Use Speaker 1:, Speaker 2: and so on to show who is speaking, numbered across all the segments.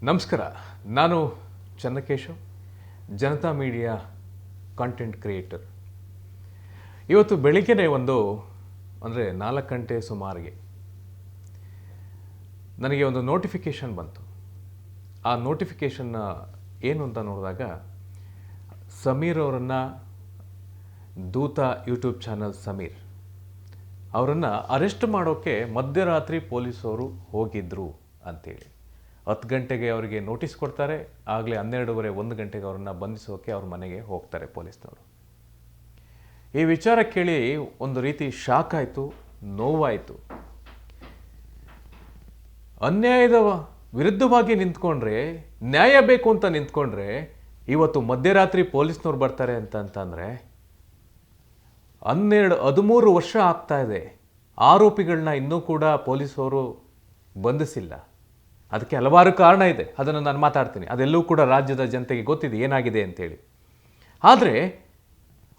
Speaker 1: ನಮಸ್ಕಾರ. ನಾನು Channakeshav, Janata media content creator. ಇವತ್ತು ಬೆಳಿಗ್ಗೆನೇ ಅಂದರೆ 4 ಗಂಟೆ ಸುಮಾರಿಗೆ ನನಗೆ ಒಂದು ನೋಟಿಫಿಕೇಷನ್ ಬಂತು. ಆ ನೋಟಿಫಿಕೇಷನ್ನ ಏನು ಅಂತ ನೋಡಿದಾಗ, ಸಮೀರ್ ಅವರನ್ನು, ದೂತ ಯೂಟ್ಯೂಬ್ ಚಾನಲ್ ಸಮೀರ್ ಅವರನ್ನು ಅರೆಸ್ಟ್ ಮಾಡೋಕ್ಕೆ ಮಧ್ಯರಾತ್ರಿ ಪೊಲೀಸವರು ಹೋಗಿದ್ರು ಅಂತೇಳಿ. 10 ಗಂಟೆಗೆ ಅವರಿಗೆ ನೋಟಿಸ್ ಕೊಡ್ತಾರೆ. ಆಗಲೇ 12:30 1 ಗಂಟೆಗೆ ಅವರನ್ನು ಬಂಧಿಸೋಕೆ ಅವ್ರ ಮನೆಗೆ ಹೋಗ್ತಾರೆ ಪೊಲೀಸ್ನವರು. ಈ ವಿಚಾರ ಕೇಳಿ ಒಂದು ರೀತಿ ಶಾಕ್ ಆಯಿತು, ನೋವಾಯಿತು. ಅನ್ಯಾಯದ ವಿರುದ್ಧವಾಗಿ ನಿಂತ್ಕೊಂಡ್ರೆ, ನ್ಯಾಯ ಬೇಕು ಅಂತ ನಿಂತ್ಕೊಂಡ್ರೆ ಇವತ್ತು ಮಧ್ಯರಾತ್ರಿ ಪೊಲೀಸ್ನವ್ರು ಬರ್ತಾರೆ ಅಂತಂದರೆ 13 ವರ್ಷ ಆಗ್ತಾ ಇದೆ. ಆರೋಪಿಗಳನ್ನ ಇನ್ನೂ ಕೂಡ ಪೊಲೀಸವರು ಬಂಧಿಸಿಲ್ಲ. ಅದಕ್ಕೆ ಹಲವಾರು ಕಾರಣ ಇದೆ, ಅದನ್ನು ನಾನು ಮಾತಾಡ್ತೀನಿ. ಅದೆಲ್ಲವೂ ಕೂಡ ರಾಜ್ಯದ ಜನತೆಗೆ ಗೊತ್ತಿದೆ ಏನಾಗಿದೆ ಅಂತೇಳಿ. ಆದರೆ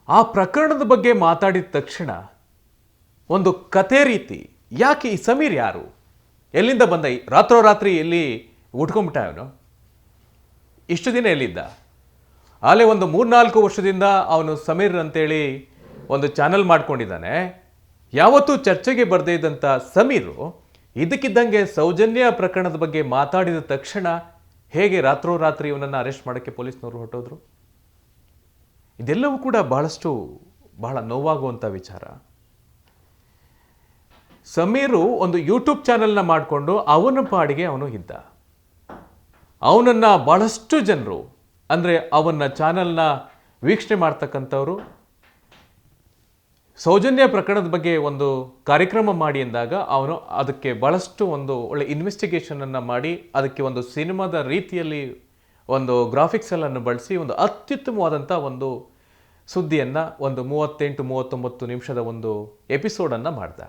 Speaker 1: ಆ ಪ್ರಕರಣದ ಬಗ್ಗೆ ಮಾತಾಡಿದ ತಕ್ಷಣ ಒಂದು ಕತೆ ರೀತಿ, ಯಾಕೆ ಈ ಸಮೀರ್ ಯಾರು, ಎಲ್ಲಿಂದ ಬಂದ, ರಾತ್ರೋರಾತ್ರಿ ಎಲ್ಲಿ ಉಟ್ಕೊಂಡ್ಬಿಟ್ಟ ಅವನು, ಇಷ್ಟು ದಿನ ಎಲ್ಲಿದ್ದ? ಆಲೇ ಒಂದು 3-4 ವರ್ಷದಿಂದ ಅವನು ಸಮೀರ್ ಅಂತೇಳಿ ಒಂದು ಚಾನಲ್ ಮಾಡ್ಕೊಂಡಿದ್ದಾನೆ. ಯಾವತ್ತೂ ಚರ್ಚೆಗೆ ಬರದೇ ಇದ್ದಂಥ ಸಮೀರು ಇದಕ್ಕಿದ್ದಂಗೆ ಸೌಜನ್ಯ ಪ್ರಕರಣದ ಬಗ್ಗೆ ಮಾತಾಡಿದ ತಕ್ಷಣ ಹೇಗೆ ರಾತ್ರೋರಾತ್ರಿ ಇವನನ್ನು ಅರೆಸ್ಟ್ ಮಾಡೋಕ್ಕೆ ಪೊಲೀಸ್ನವರು ಹೊರಟೋದ್ರು? ಇದೆಲ್ಲವೂ ಕೂಡ ಬಹಳ ನೋವಾಗುವಂಥ ವಿಚಾರ. ಸಮೀರು ಒಂದು ಯೂಟ್ಯೂಬ್ ಚಾನೆಲ್ನ ಮಾಡಿಕೊಂಡು ಅವನ ಪಾಡಿಗೆ ಅವನು ಇದ್ದ. ಅವನನ್ನು ಬಹಳಷ್ಟು ಜನರು, ಅಂದರೆ ಅವನ ಚಾನೆಲ್ನ ವೀಕ್ಷಣೆ ಮಾಡ್ತಕ್ಕಂಥವ್ರು, ಸೌಜನ್ಯ ಪ್ರಕರಣದ ಬಗ್ಗೆ ಒಂದು ಕಾರ್ಯಕ್ರಮ ಮಾಡಿ ಎಂದಾಗ ಅವನು ಅದಕ್ಕೆ ಭಾಳಷ್ಟು ಒಂದು ಒಳ್ಳೆ ಇನ್ವೆಸ್ಟಿಗೇಷನನ್ನು ಮಾಡಿ ಅದಕ್ಕೆ ಒಂದು ಸಿನಿಮಾದ ರೀತಿಯಲ್ಲಿ ಒಂದು ಗ್ರಾಫಿಕ್ಸನ್ನು ಬಳಸಿ ಒಂದು ಅತ್ಯುತ್ತಮವಾದಂಥ ಒಂದು ಸುದ್ದಿಯನ್ನು, ಒಂದು 38-39 ನಿಮಿಷದ ಒಂದು ಎಪಿಸೋಡನ್ನು ಮಾಡ್ದ.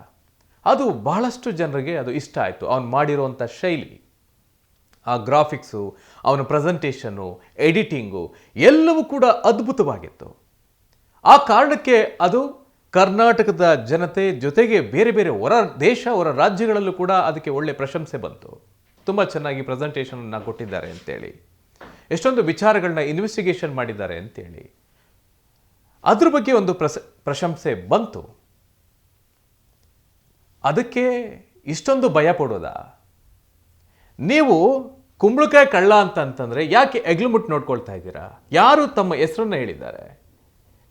Speaker 1: ಅದು ಬಹಳಷ್ಟು ಜನರಿಗೆ ಅದು ಇಷ್ಟ ಆಯಿತು. ಅವನು ಮಾಡಿರುವಂಥ ಶೈಲಿ, ಆ ಗ್ರಾಫಿಕ್ಸು, ಅವನ ಪ್ರೆಸೆಂಟೇಷನ್ನು, ಎಡಿಟಿಂಗು ಎಲ್ಲವೂ ಕೂಡ ಅದ್ಭುತವಾಗಿತ್ತು. ಆ ಕಾರಣಕ್ಕೆ ಅದು ಕರ್ನಾಟಕದ ಜನತೆ ಜೊತೆಗೆ ಬೇರೆ ಬೇರೆ ಹೊರ ರಾಜ್ಯಗಳಲ್ಲೂ ಕೂಡ ಅದಕ್ಕೆ ಒಳ್ಳೆ ಪ್ರಶಂಸೆ ಬಂತು. ತುಂಬ ಚೆನ್ನಾಗಿ ಪ್ರೆಸೆಂಟೇಷನನ್ನು ಕೊಟ್ಟಿದ್ದಾರೆ ಅಂತೇಳಿ, ಎಷ್ಟೊಂದು ವಿಚಾರಗಳನ್ನ ಇನ್ವೆಸ್ಟಿಗೇಷನ್ ಮಾಡಿದ್ದಾರೆ ಅಂತೇಳಿ ಅದ್ರ ಬಗ್ಗೆ ಒಂದು ಪ್ರಶಂಸೆ ಬಂತು. ಅದಕ್ಕೆ ಇಷ್ಟೊಂದು ಭಯ ಪಡೋದಾ? ನೀವು ಕುಂಬಳಕಾಯಿ ಕಳ್ಳ ಅಂತಂತಂದರೆ ಯಾಕೆ ಎಗ್ಲುಮುಟ್ಟು ನೋಡ್ಕೊಳ್ತಾ ಇದ್ದೀರಾ? ಯಾರು ತಮ್ಮ ಹೆಸರನ್ನು ಹೇಳಿದ್ದಾರೆ?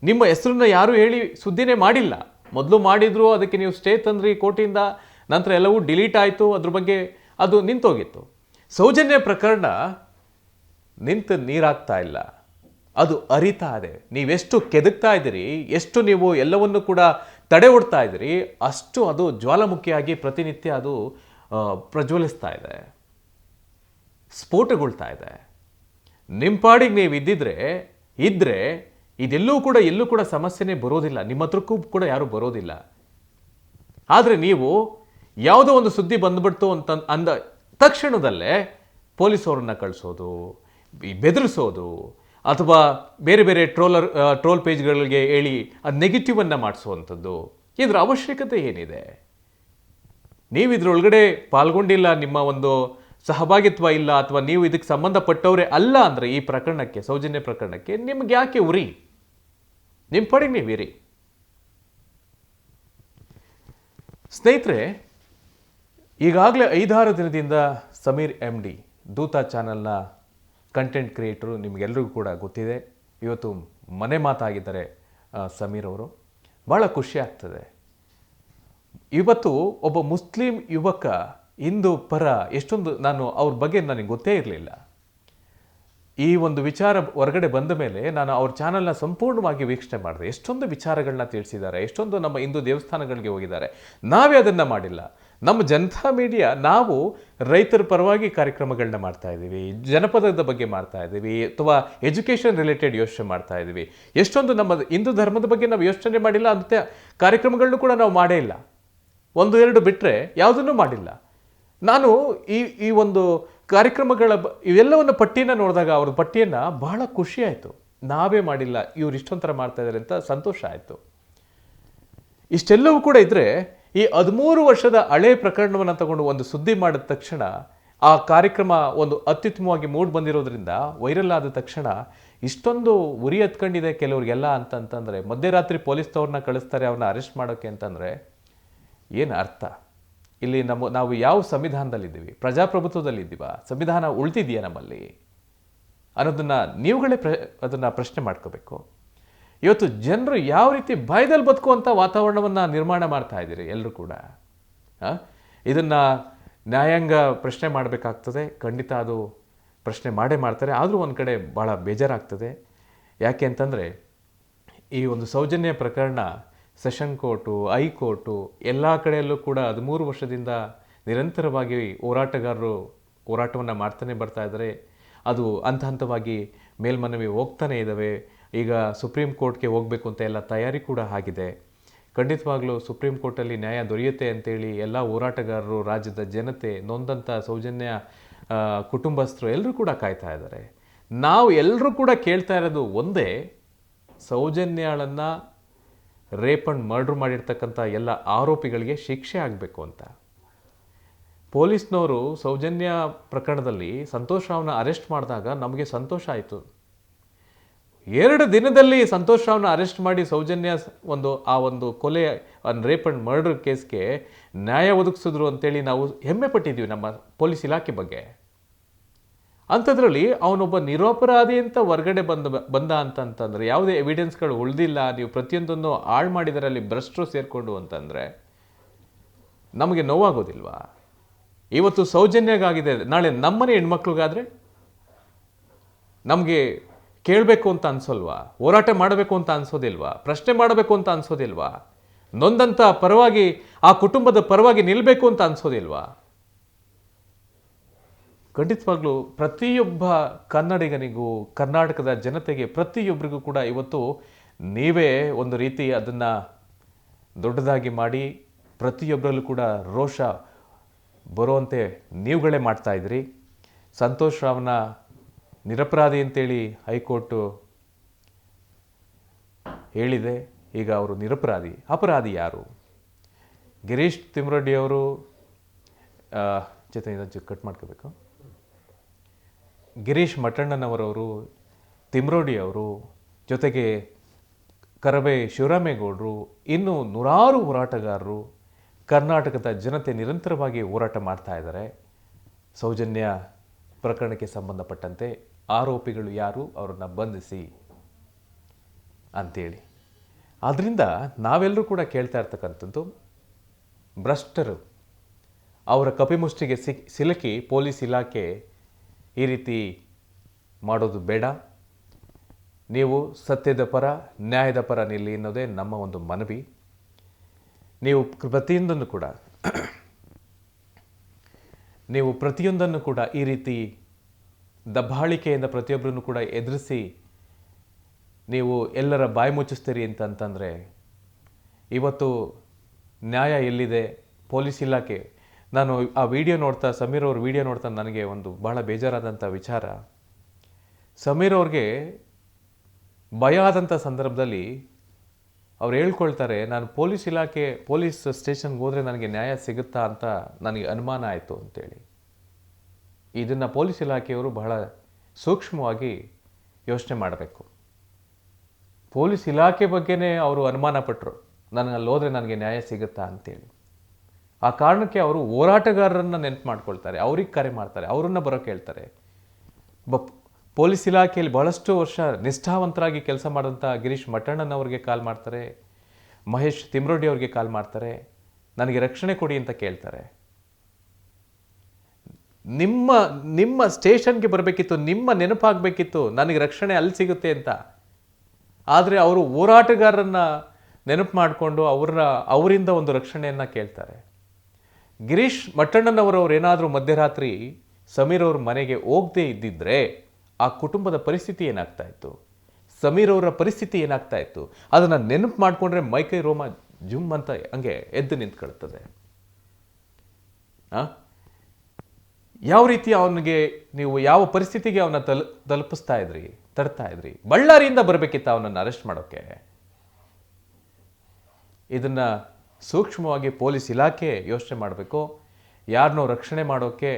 Speaker 1: ನಿಮ್ಮ ಹೆಸರನ್ನ ಯಾರೂ ಹೇಳಿ ಸುದ್ದಿನೇ ಮಾಡಿಲ್ಲ. ಮೊದಲು ಮಾಡಿದ್ರು, ಅದಕ್ಕೆ ನೀವು ಸ್ಟೇ ತಂದ್ರಿ ಕೋರ್ಟಿಂದ, ನಂತರ ಎಲ್ಲವೂ ಡಿಲೀಟ್ ಆಯಿತು, ಅದ್ರ ಬಗ್ಗೆ ಅದು ನಿಂತೋಗಿತ್ತು. ಸೌಜನ್ಯ ಪ್ರಕರಣ ನಿಂತು ನೀರಾಗ್ತಾ ಇಲ್ಲ, ಅದು ಅರಿತಾ ಇದೆ. ನೀವೆಷ್ಟು ಕೆದಕ್ತಾ ಇದ್ದೀರಿ, ಎಷ್ಟು ನೀವು ಎಲ್ಲವನ್ನು ಕೂಡ ತಡೆ ಒಡ್ತಾ ಇದ್ದೀರಿ, ಅಷ್ಟು ಅದು ಜ್ವಾಲಾಮುಖಿಯಾಗಿ ಪ್ರತಿನಿತ್ಯ ಅದು ಪ್ರಜ್ವಲಿಸ್ತಾ ಇದೆ, ಸ್ಫೋಟಗೊಳ್ತಾ ಇದೆ. ನಿಮ್ಮ ಪಾಡಿಗೆ ನೀವು ಇದ್ದರೆ ಇದೆಲ್ಲೂ ಕೂಡ ಸಮಸ್ಯೆನೇ ಬರೋದಿಲ್ಲ, ನಿಮ್ಮ ಹತ್ರಕ್ಕೂ ಕೂಡ ಯಾರೂ ಬರೋದಿಲ್ಲ. ಆದರೆ ನೀವು ಯಾವುದೋ ಒಂದು ಸುದ್ದಿ ಬಂದ್ಬಿಡ್ತು ಅಂದ ತಕ್ಷಣದಲ್ಲೇ ಪೊಲೀಸವ್ರನ್ನ ಕಳಿಸೋದು, ಬೆದರಿಸೋದು, ಅಥವಾ ಬೇರೆ ಬೇರೆ ಟ್ರೋಲ್ ಪೇಜ್ಗಳಿಗೆ ಹೇಳಿ ಅದು ನೆಗೆಟಿವನ್ನು ಮಾಡಿಸುವಂಥದ್ದು, ಇದರ ಅವಶ್ಯಕತೆ ಏನಿದೆ? ನೀವು ಇದರೊಳಗಡೆ ಪಾಲ್ಗೊಂಡಿಲ್ಲ, ನಿಮ್ಮ ಒಂದು ಸಹಭಾಗಿತ್ವ ಇಲ್ಲ, ಅಥವಾ ನೀವು ಇದಕ್ಕೆ ಸಂಬಂಧಪಟ್ಟವರೇ ಅಲ್ಲ ಅಂದರೆ ಈ ಪ್ರಕರಣಕ್ಕೆ, ಸೌಜನ್ಯ ಪ್ರಕರಣಕ್ಕೆ ನಿಮ್ಗೆ ಯಾಕೆ ಉರಿ? ನಿಮ್ಮ ಪಡೆಗೆ ನೀವು ಇರಿ. ಸ್ನೇಹಿತರೆ, ಈಗಾಗಲೇ 5-6 ದಿನದಿಂದ ಸಮೀರ್ MD ದೂತ ಚಾನಲ್ನ ಕಂಟೆಂಟ್ ಕ್ರಿಯೇಟರು, ನಿಮಗೆಲ್ಲರಿಗೂ ಕೂಡ ಗೊತ್ತಿದೆ. ಇವತ್ತು ಮನೆ ಮಾತಾಗಿದ್ದಾರೆ ಸಮೀರ್ ಅವರು. ಭಾಳ ಖುಷಿ ಆಗ್ತದೆ. ಇವತ್ತು ಒಬ್ಬ ಮುಸ್ಲಿಂ ಯುವಕ, ಹಿಂದೂ ಪರ, ಎಷ್ಟೊಂದು ನಾನು ಅವ್ರ ಬಗ್ಗೆ ನನಗೆ ಗೊತ್ತೇ ಇರಲಿಲ್ಲ. ಈ ಒಂದು ವಿಚಾರ ಹೊರಗಡೆ ಬಂದ ಮೇಲೆ ನಾನು ಅವ್ರ ಚಾನಲ್ನ ಸಂಪೂರ್ಣವಾಗಿ ವೀಕ್ಷಣೆ ಮಾಡಿದೆ. ಎಷ್ಟೊಂದು ವಿಚಾರಗಳನ್ನ ತಿಳಿಸಿದ್ದಾರೆ, ಎಷ್ಟೊಂದು ನಮ್ಮ ಹಿಂದೂ ದೇವಸ್ಥಾನಗಳಿಗೆ ಹೋಗಿದ್ದಾರೆ. ನಾವೇ ಅದನ್ನು ಮಾಡಿಲ್ಲ. ನಮ್ಮ ಜನತಾ ಮೀಡಿಯಾ, ನಾವು ರೈತರ ಪರವಾಗಿ ಕಾರ್ಯಕ್ರಮಗಳನ್ನ ಮಾಡ್ತಾ ಇದ್ದೀವಿ, ಜನಪದದ ಬಗ್ಗೆ ಮಾಡ್ತಾ ಇದ್ದೀವಿ, ಅಥವಾ ಎಜುಕೇಷನ್ ರಿಲೇಟೆಡ್ ಯೋಚನೆ ಮಾಡ್ತಾ ಇದ್ದೀವಿ. ಎಷ್ಟೊಂದು ನಮ್ಮ ಹಿಂದೂ ಧರ್ಮದ ಬಗ್ಗೆ ನಾವು ಯೋಚನೆ ಮಾಡಿಲ್ಲ, ಅಂತ ಕಾರ್ಯಕ್ರಮಗಳನ್ನೂ ಕೂಡ ನಾವು ಮಾಡೇ ಇಲ್ಲ. 1-2 ಬಿಟ್ಟರೆ ಯಾವುದನ್ನೂ ಮಾಡಿಲ್ಲ. ನಾನು ಈ ಒಂದು ಕಾರ್ಯಕ್ರಮಗಳ ಇವೆಲ್ಲವನ್ನು ಪಟ್ಟಿನ ನೋಡಿದಾಗ, ಅವ್ರ ಪಟ್ಟಿಯನ್ನು ಬಹಳ ಖುಷಿ ಆಯಿತು. ನಾವೇ ಮಾಡಿಲ್ಲ, ಇವ್ರು ಇಷ್ಟೊಂಥರ ಮಾಡ್ತಾ ಇದ್ದಾರೆ ಅಂತ ಸಂತೋಷ ಆಯಿತು. ಇಷ್ಟೆಲ್ಲವೂ ಕೂಡ ಇದ್ದರೆ, ಈ 13 ವರ್ಷದ ಹಳೆ ಪ್ರಕರಣವನ್ನು ತಗೊಂಡು ಒಂದು ಸುದ್ದಿ ಮಾಡಿದ ತಕ್ಷಣ ಆ ಕಾರ್ಯಕ್ರಮ ಒಂದು ಅತ್ಯುತ್ತಮವಾಗಿ ಮೂಡ್ ಬಂದಿರೋದ್ರಿಂದ ವೈರಲ್ ಆದ ತಕ್ಷಣ ಇಷ್ಟೊಂದು ಉರಿ ಹತ್ಕೊಂಡಿದೆ ಕೆಲವ್ರಿಗೆಲ್ಲ ಅಂತಂತಂದರೆ ಮಧ್ಯರಾತ್ರಿ ಪೊಲೀಸ್ನವ್ರನ್ನ ಕಳಿಸ್ತಾರೆ ಅವ್ರನ್ನ ಅರೆಸ್ಟ್ ಮಾಡೋಕ್ಕೆ ಅಂತಂದರೆ ಏನು ಅರ್ಥ? ಇಲ್ಲಿ ನಾವು ಯಾವ ಸಂವಿಧಾನದಲ್ಲಿದ್ದೀವಿ? ಪ್ರಜಾಪ್ರಭುತ್ವದಲ್ಲಿದ್ದೀವ? ಸಂವಿಧಾನ ಉಳಿದಿದೆಯಾ ನಮ್ಮಲ್ಲಿ ಅನ್ನೋದನ್ನು ನೀವುಗಳೇ ಅದನ್ನು ಪ್ರಶ್ನೆ ಮಾಡ್ಕೋಬೇಕು. ಇವತ್ತು ಜನರು ಯಾವ ರೀತಿ ಭಯದಲ್ಲಿ ಬದುಕುವಂಥ ವಾತಾವರಣವನ್ನು ನಿರ್ಮಾಣ ಮಾಡ್ತಾ ಇದ್ದೀರಿ ಎಲ್ಲರೂ ಕೂಡ. ಇದನ್ನು ನ್ಯಾಯಾಂಗ ಪ್ರಶ್ನೆ ಮಾಡಬೇಕಾಗ್ತದೆ, ಖಂಡಿತ ಅದು ಪ್ರಶ್ನೆ ಮಾಡೇ ಮಾಡ್ತಾರೆ. ಆದರೂ ಒಂದು ಕಡೆ ಭಾಳ ಬೇಜಾರಾಗ್ತದೆ. ಯಾಕೆ ಅಂತಂದರೆ ಈ ಒಂದು ಸೌಜನ್ಯ ಪ್ರಕರಣ ಸೆಷನ್ ಕೋರ್ಟು, ಹೈಕೋರ್ಟು ಎಲ್ಲ ಕಡೆಯಲ್ಲೂ ಕೂಡ 13 ವರ್ಷದಿಂದ ನಿರಂತರವಾಗಿ ಹೋರಾಟಗಾರರು ಹೋರಾಟವನ್ನು ಮಾಡ್ತಾನೆ ಬರ್ತಾ ಇದ್ದಾರೆ. ಅದು ಹಂತ ಹಂತವಾಗಿ ಮೇಲ್ಮನವಿ ಹೋಗ್ತಾನೆ ಇದ್ದಾವೆ. ಈಗ ಸುಪ್ರೀಂ ಕೋರ್ಟ್ಗೆ ಹೋಗಬೇಕು ಅಂತ ಎಲ್ಲ ತಯಾರಿ ಕೂಡ ಆಗಿದೆ. ಖಂಡಿತವಾಗ್ಲೂ ಸುಪ್ರೀಂ ಕೋರ್ಟಲ್ಲಿ ನ್ಯಾಯ ದೊರೆಯುತ್ತೆ ಅಂತೇಳಿ ಎಲ್ಲ ಹೋರಾಟಗಾರರು, ರಾಜ್ಯದ ಜನತೆ, ನೊಂದಂಥ ಸೌಜನ್ಯ ಕುಟುಂಬಸ್ಥರು ಎಲ್ಲರೂ ಕೂಡ ಕಾಯ್ತಾ ಇದ್ದಾರೆ. ನಾವು ಎಲ್ಲರೂ ಕೂಡ ಕೇಳ್ತಾ ಇರೋದು ಒಂದೇ, ಸೌಜನ್ಯಾಳನ್ನು ರೇಪ್ ಆ್ಯಂಡ್ ಮರ್ಡರ್ ಮಾಡಿರ್ತಕ್ಕಂಥ ಎಲ್ಲ ಆರೋಪಿಗಳಿಗೆ ಶಿಕ್ಷೆ ಆಗಬೇಕು ಅಂತ. ಪೊಲೀಸ್ನವರು ಸೌಜನ್ಯ ಪ್ರಕರಣದಲ್ಲಿ ಸಂತೋಷ್ ರಾವ್ನ ಅರೆಸ್ಟ್ ಮಾಡಿದಾಗ ನಮಗೆ ಸಂತೋಷ ಆಯಿತು. 2 ದಿನದಲ್ಲಿ ಸಂತೋಷ್ ರಾವ್ನ ಅರೆಸ್ಟ್ ಮಾಡಿ ಸೌಜನ್ಯ ಆ ಒಂದು ಕೊಲೆ ರೇಪ್ ಆ್ಯಂಡ್ ಮರ್ಡರ್ ಕೇಸ್ಗೆ ನ್ಯಾಯ ಒದಗಿಸಿದ್ರು ಅಂತೇಳಿ ನಾವು ಹೆಮ್ಮೆ ಪಟ್ಟಿದ್ದೀವಿ ನಮ್ಮ ಪೊಲೀಸ್ ಇಲಾಖೆ ಬಗ್ಗೆ. ಅಂಥದ್ರಲ್ಲಿ ಅವನೊಬ್ಬ ನಿರಪರಾಧಿ ಅಂತ ಹೊರಗಡೆ ಬಂದ ಅಂತಂತಂದರೆ, ಯಾವುದೇ ಎವಿಡೆನ್ಸ್ಗಳು ಉಳಿದಿಲ್ಲ, ನೀವು ಪ್ರತಿಯೊಂದನ್ನು ಹಾಳು ಮಾಡಿದರಲ್ಲಿ ಭ್ರಷ್ಟರು ಸೇರಿಕೊಂಡು ಅಂತಂದರೆ ನಮಗೆ ನೋವಾಗೋದಿಲ್ವಾ? ಇವತ್ತು ಸೌಜನ್ಯಗಾಗಿದೆ, ನಾಳೆ ನಮ್ಮನೆ ಹೆಣ್ಮಕ್ಳಿಗಾದರೆ ನಮಗೆ ಕೇಳಬೇಕು ಅಂತ ಅನ್ಸೋಲ್ವಾ? ಹೋರಾಟ ಮಾಡಬೇಕು ಅಂತ ಅನ್ಸೋದಿಲ್ವಾ? ಪ್ರಶ್ನೆ ಮಾಡಬೇಕು ಅಂತ ಅನ್ಸೋದಿಲ್ವಾ? ನೊಂದಂಥ ಪರವಾಗಿ, ಆ ಕುಟುಂಬದ ಪರವಾಗಿ ನಿಲ್ಲಬೇಕು ಅಂತ ಅನ್ಸೋದಿಲ್ವಾ? ಖಂಡಿತವಾಗ್ಲೂ ಪ್ರತಿಯೊಬ್ಬ ಕನ್ನಡಿಗನಿಗೂ, ಕರ್ನಾಟಕದ ಜನತೆಗೆ, ಪ್ರತಿಯೊಬ್ಬರಿಗೂ ಕೂಡ ಇವತ್ತು ನೀವೇ ಒಂದು ರೀತಿ ಅದನ್ನು ದೊಡ್ಡದಾಗಿ ಮಾಡಿ ಪ್ರತಿಯೊಬ್ಬರಲ್ಲೂ ಕೂಡ ರೋಷ ಬರುವಂತೆ ನೀವುಗಳೇ ಮಾಡ್ತಾ ಇದ್ರಿ. ಸಂತೋಷ್ ರಾವ್ನ ನಿರಪರಾಧಿ ಅಂತೇಳಿ ಹೈಕೋರ್ಟು ಹೇಳಿದೆ. ಈಗ ಅವರು ನಿರಪರಾಧಿ. ಅಪರಾಧಿ ಯಾರು? ಗಿರೀಶ್ ತಿಮ್ರೋಡಿ ಅವರು ಕಟ್ ಮಾಡ್ಕೋಬೇಕು. ಗಿರೀಶ್ ಮಠಣ್ಣನವರವರು, ತಿಮ್ರೋಡಿ ಅವರು, ಜೊತೆಗೆ ಕರಬೆ ಶಿವರಾಮೇಗೌಡರು, ಇನ್ನೂ ನೂರಾರು ಹೋರಾಟಗಾರರು, ಕರ್ನಾಟಕದ ಜನತೆ ನಿರಂತರವಾಗಿ ಹೋರಾಟ ಮಾಡ್ತಾ ಇದ್ದಾರೆ. ಸೌಜನ್ಯ ಪ್ರಕರಣಕ್ಕೆ ಸಂಬಂಧಪಟ್ಟಂತೆ ಆರೋಪಿಗಳು ಯಾರು, ಅವರನ್ನು ಬಂಧಿಸಿ ಅಂತೇಳಿ. ಆದ್ದರಿಂದ ನಾವೆಲ್ಲರೂ ಕೂಡ ಕೇಳ್ತಾ ಇರ್ತಕ್ಕಂಥದ್ದು, ಭ್ರಷ್ಟರು ಅವರ ಕಪಿಮುಷ್ಟಿಗೆ ಸಿಲುಕಿ ಪೊಲೀಸ್ ಇಲಾಖೆ ಈ ರೀತಿ ಮಾಡೋದು ಬೇಡ. ನೀವು ಸತ್ಯದ ಪರ, ನ್ಯಾಯದ ಪರ ನಿಲ್ಲಿ ಅನ್ನೋದೇ ನಮ್ಮ ಒಂದು ಮನವಿ. ನೀವು ಪ್ರತಿಯೊಂದನ್ನು ಕೂಡ ಈ ರೀತಿ ದಬ್ಬಾಳಿಕೆಯಿಂದ ಪ್ರತಿಯೊಬ್ಬರನ್ನು ಕೂಡ ಎದುರಿಸಿ ನೀವು ಎಲ್ಲರ ಬಾಯಿ ಮುಚ್ಚಿಸ್ತೀರಿ ಅಂತಂತಂದರೆ ಇವತ್ತು ನ್ಯಾಯ ಎಲ್ಲಿದೆ? ಪೊಲೀಸ್ ಇಲಾಖೆ. ನಾನು ಆ ವಿಡಿಯೋ ನೋಡ್ತಾ, ಸಮೀರ್ ಅವ್ರ ವಿಡಿಯೋ ನೋಡ್ತಾ ನನಗೆ ಒಂದು ಭಾಳ ಬೇಜಾರಾದಂಥ ವಿಚಾರ, ಸಮೀರ್ ಅವ್ರಿಗೆ ಭಯ ಆದಂಥ ಸಂದರ್ಭದಲ್ಲಿ ಅವ್ರು ಹೇಳ್ಕೊಳ್ತಾರೆ, ನಾನು ಪೊಲೀಸ್ ಸ್ಟೇಷನ್ಗೆ ಹೋದರೆ ನನಗೆ ನ್ಯಾಯ ಸಿಗುತ್ತಾ ಅಂತ ನನಗೆ ಅನುಮಾನ ಆಯಿತು ಅಂತೇಳಿ. ಇದನ್ನು ಪೊಲೀಸ್ ಇಲಾಖೆಯವರು ಬಹಳ ಸೂಕ್ಷ್ಮವಾಗಿ ಯೋಚನೆ ಮಾಡಬೇಕು. ಪೊಲೀಸ್ ಇಲಾಖೆ ಬಗ್ಗೆನೇ ಅವರು ಅನುಮಾನ ಪಟ್ಟರು, ನನಗೆ ಅಲ್ಲಿ ಹೋದರೆ ನನಗೆ ನ್ಯಾಯ ಸಿಗುತ್ತಾ ಅಂತೇಳಿ. ಆ ಕಾರಣಕ್ಕೆ ಅವರು ಹೋರಾಟಗಾರರನ್ನು ನೆನಪು ಮಾಡ್ಕೊಳ್ತಾರೆ, ಅವ್ರಿಗೆ ಕರೆ ಮಾಡ್ತಾರೆ, ಅವರನ್ನು ಬರೋಕ್ಕೆ ಹೇಳ್ತಾರೆ. ಪೊಲೀಸ್ ಇಲಾಖೆಯಲ್ಲಿ ಬಹಳಷ್ಟು ವರ್ಷ ನಿಷ್ಠಾವಂತರಾಗಿ ಕೆಲಸ ಮಾಡಿದಂಥ ಗಿರೀಶ್ ಮಠಣ್ಣನವ್ರಿಗೆ ಕಾಲ್ ಮಾಡ್ತಾರೆ, ಮಹೇಶ್ ತಿಮ್ರೋಡಿ ಅವ್ರಿಗೆ ಕಾಲ್ ಮಾಡ್ತಾರೆ, ನನಗೆ ರಕ್ಷಣೆ ಕೊಡಿ ಅಂತ ಕೇಳ್ತಾರೆ. ನಿಮ್ಮ ಸ್ಟೇಷನ್ಗೆ ಬರಬೇಕಿತ್ತು, ನಿಮ್ಮ ನೆನಪಾಗಬೇಕಿತ್ತು ನನಗೆ ರಕ್ಷಣೆ ಅಲ್ಲಿ ಸಿಗುತ್ತೆ ಅಂತ. ಆದರೆ ಅವರು ಹೋರಾಟಗಾರರನ್ನ ನೆನಪು ಮಾಡಿಕೊಂಡು ಅವರಿಂದ ಒಂದು ರಕ್ಷಣೆಯನ್ನು ಕೇಳ್ತಾರೆ. ಗಿರೀಶ್ ಮಠಣ್ಣನವರವ್ರು ಏನಾದರೂ ಮಧ್ಯರಾತ್ರಿ ಸಮೀರ್ ಅವ್ರ ಮನೆಗೆ ಹೋಗದೇ ಇದ್ದಿದ್ರೆ ಆ ಕುಟುಂಬದ ಪರಿಸ್ಥಿತಿ ಏನಾಗ್ತಾ ಇತ್ತು? ಸಮೀರ್ ಅವರ ಪರಿಸ್ಥಿತಿ ಏನಾಗ್ತಾ ಇತ್ತು? ಅದನ್ನು ನೆನಪು ಮಾಡಿಕೊಂಡ್ರೆ ಮೈಕೈ ರೋಮ ಜುಮ್ ಅಂತ ಹಂಗೆ ಎದ್ದು ನಿಂತ್ಕೊಳ್ತದೆ. ಯಾವ ರೀತಿ ಅವನಿಗೆ ನೀವು ಯಾವ ಪರಿಸ್ಥಿತಿಗೆ ಅವನ್ನ ತಲುಪಿಸ್ತಾ ಇದ್ರಿ, ತಡ್ತಾ ಇದ್ರಿ? ಬಳ್ಳಾರಿಯಿಂದ ಬರಬೇಕಿತ್ತ ಅವನನ್ನು ಅರೆಸ್ಟ್ ಮಾಡೋಕ್ಕೆ? ಇದನ್ನು ಸೂಕ್ಷ್ಮವಾಗಿ ಪೊಲೀಸ್ ಇಲಾಖೆ ಯೋಚನೆ ಮಾಡಬೇಕು. ಯಾರನ್ನೋ ರಕ್ಷಣೆ ಮಾಡೋಕ್ಕೆ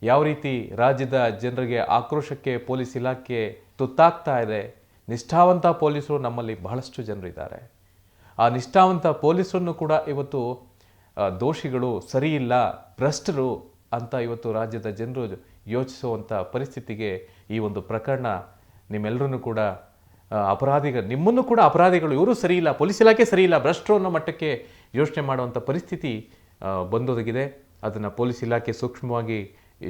Speaker 1: ಯಾವ ರೀತಿ ರಾಜ್ಯದ ಜನರಿಗೆ ಆಕ್ರೋಶಕ್ಕೆ ಪೊಲೀಸ್ ಇಲಾಖೆ ತುತ್ತಾಗ್ತಾ ಇದೆ. ನಿಷ್ಠಾವಂತ ಪೊಲೀಸರು ನಮ್ಮಲ್ಲಿ ಬಹಳಷ್ಟು ಜನರಿದ್ದಾರೆ. ಆ ನಿಷ್ಠಾವಂತ ಪೊಲೀಸರನ್ನು ಕೂಡ ಇವತ್ತು ದೋಷಿಗಳು, ಸರಿಯಿಲ್ಲ, ಭ್ರಷ್ಟರು ಅಂತ ಇವತ್ತು ರಾಜ್ಯದ ಜನರು ಯೋಚಿಸುವಂಥ ಪರಿಸ್ಥಿತಿಗೆ ಈ ಒಂದು ಪ್ರಕರಣ ನಿಮ್ಮೆಲ್ಲರನ್ನು ಕೂಡ ನಿಮ್ಮನ್ನು ಕೂಡ ಅಪರಾಧಿಗಳು, ಇವರು ಸರಿಯಿಲ್ಲ, ಪೊಲೀಸ್ ಇಲಾಖೆ ಸರಿಯಿಲ್ಲ, ಭ್ರಷ್ಟರು ಅನ್ನೋ ಮಟ್ಟಕ್ಕೆ ಯೋಚನೆ ಮಾಡುವಂಥ ಪರಿಸ್ಥಿತಿ ಬಂದೊದಗಿದೆ. ಅದನ್ನು ಪೊಲೀಸ್ ಇಲಾಖೆ ಸೂಕ್ಷ್ಮವಾಗಿ